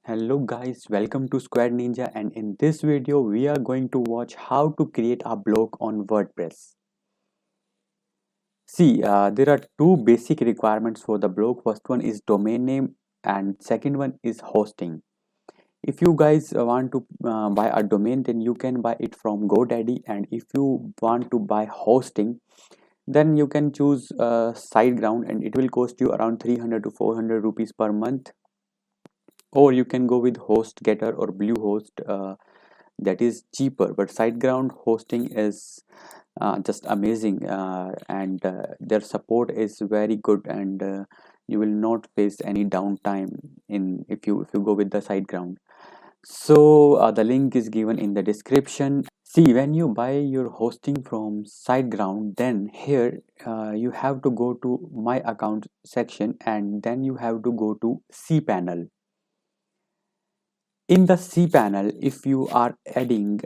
Hello guys, welcome to Squad Ninja, and in this video we are going to watch how to create a blog on WordPress. See, there are two basic requirements for the blog. First one is domain name and second one is hosting. If you guys want to buy a domain, then you can buy it from GoDaddy, and if you want to buy hosting, then you can choose Siteground, and it will cost you around 300 to 400 rupees per month. Or you can go with HostGator or Bluehost, that is cheaper, but Siteground hosting is just amazing, and their support is very good, and you will not face any downtime in if you go with the Siteground. So the link is given in the description. See, when you buy your hosting from Siteground, then here you have to go to my account section, and then you have to go to cpanel. In the cpanel, if you are adding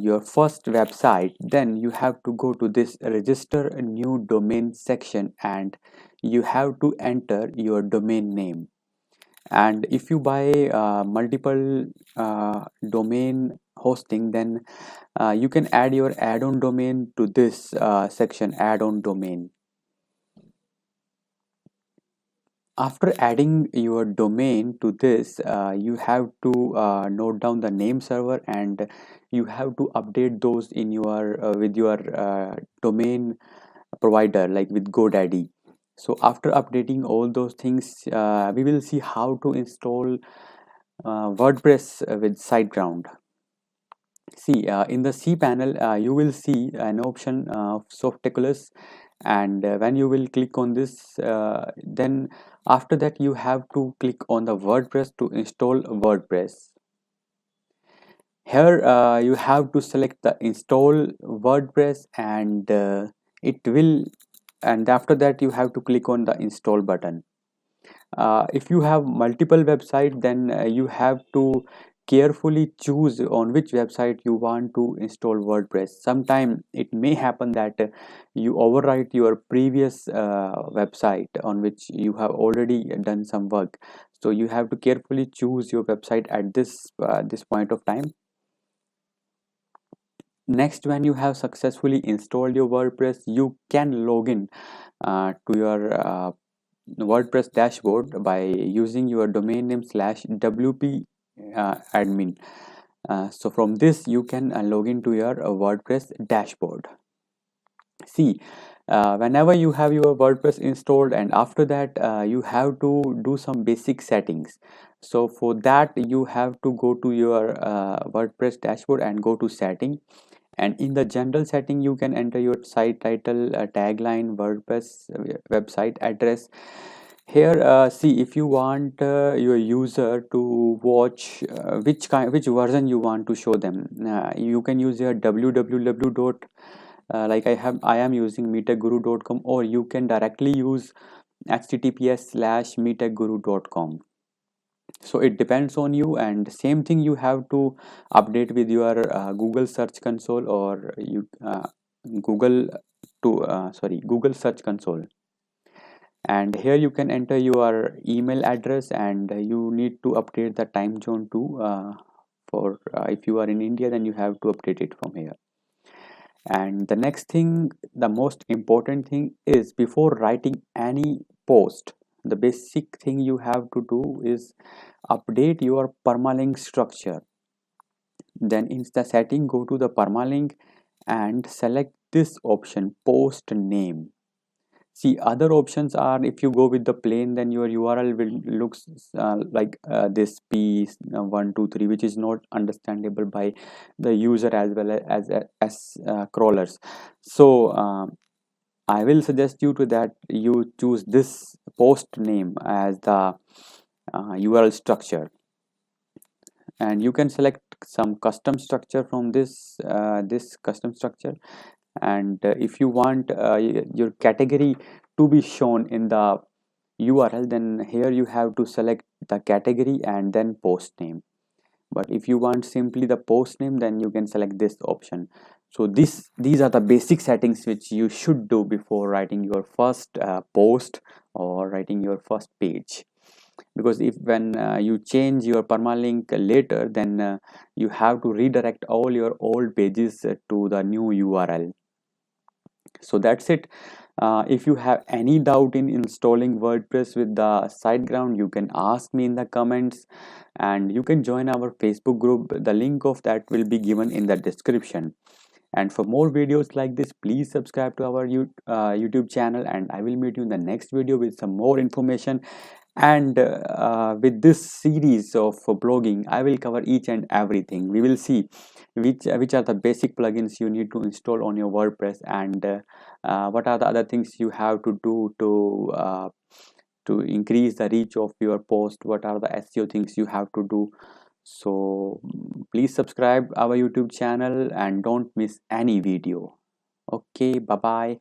your first website, then you have to go to this register a new domain section, and you have to enter your domain name. And if you buy multiple domain hosting, then you can add your add-on domain to this section, add-on domain. After adding your domain to this, you have to note down the name server, and you have to update those in your with your domain provider, like with GoDaddy. So after updating all those things, we will see how to install WordPress with SiteGround. See, in the cpanel, you will see an option of Softaculous, and when you will click on this, then after that you have to click on the WordPress to install WordPress. Here you have to select the install WordPress, and it will, and after that you have to click on the install button. If you have multiple websites, then you have to carefully choose on which website you want to install WordPress. Sometime it may happen that you overwrite your previous website on which you have already done some work. So you have to carefully choose your website at this point of time. Next, when you have successfully installed your WordPress, you can log in to your WordPress dashboard by using your domain name /wp admin. So from this you can log into your WordPress dashboard. See, whenever you have your WordPress installed, and after that you have to do some basic settings. So for that you have to go to your WordPress dashboard and go to setting, and in the general setting you can enter your site title, tagline, WordPress website address. Here see, if you want your user to watch which version you want to show them, you can use your www dot like I am using meetaguru.com, or you can directly use https:/meetaguru.com. So it depends on you, and same thing you have to update with your Google search console, or you google Google search console. And here you can enter your email address, and you need to update the time zone too, for if you are in India, then you have to update it from here. And the next thing, the most important thing, is before writing any post, the basic thing you have to do is update your permalink structure. Then in the setting, go to the permalink and select this option, post name. See, other options are, if you go with the plain, then your URL will looks like this p123, which is not understandable by the user as well as crawlers. So I will suggest you to that you choose this post name as the URL structure, and you can select some custom structure from this custom structure. And if you want your category to be shown in the URL, then here you have to select the category and then post name. But if you want simply the post name, then you can select this option. So these are the basic settings which you should do before writing your first post or writing your first page. because if when you change your permalink later, then you have to redirect all your old pages to the new URL. So that's it. If you have any doubt in installing WordPress with the SiteGround, you can ask me in the comments, and you can join our Facebook group. The link of that will be given in the description. And for more videos like this, please subscribe to our YouTube channel, and I will meet you in the next video with some more information. And with this series of blogging, I will cover each and everything. We will see which are the basic plugins you need to install on your WordPress, and what are the other things you have to do to increase the reach of your post. What are the SEO things you have to do. So please subscribe our YouTube channel and don't miss any video. Okay, bye bye.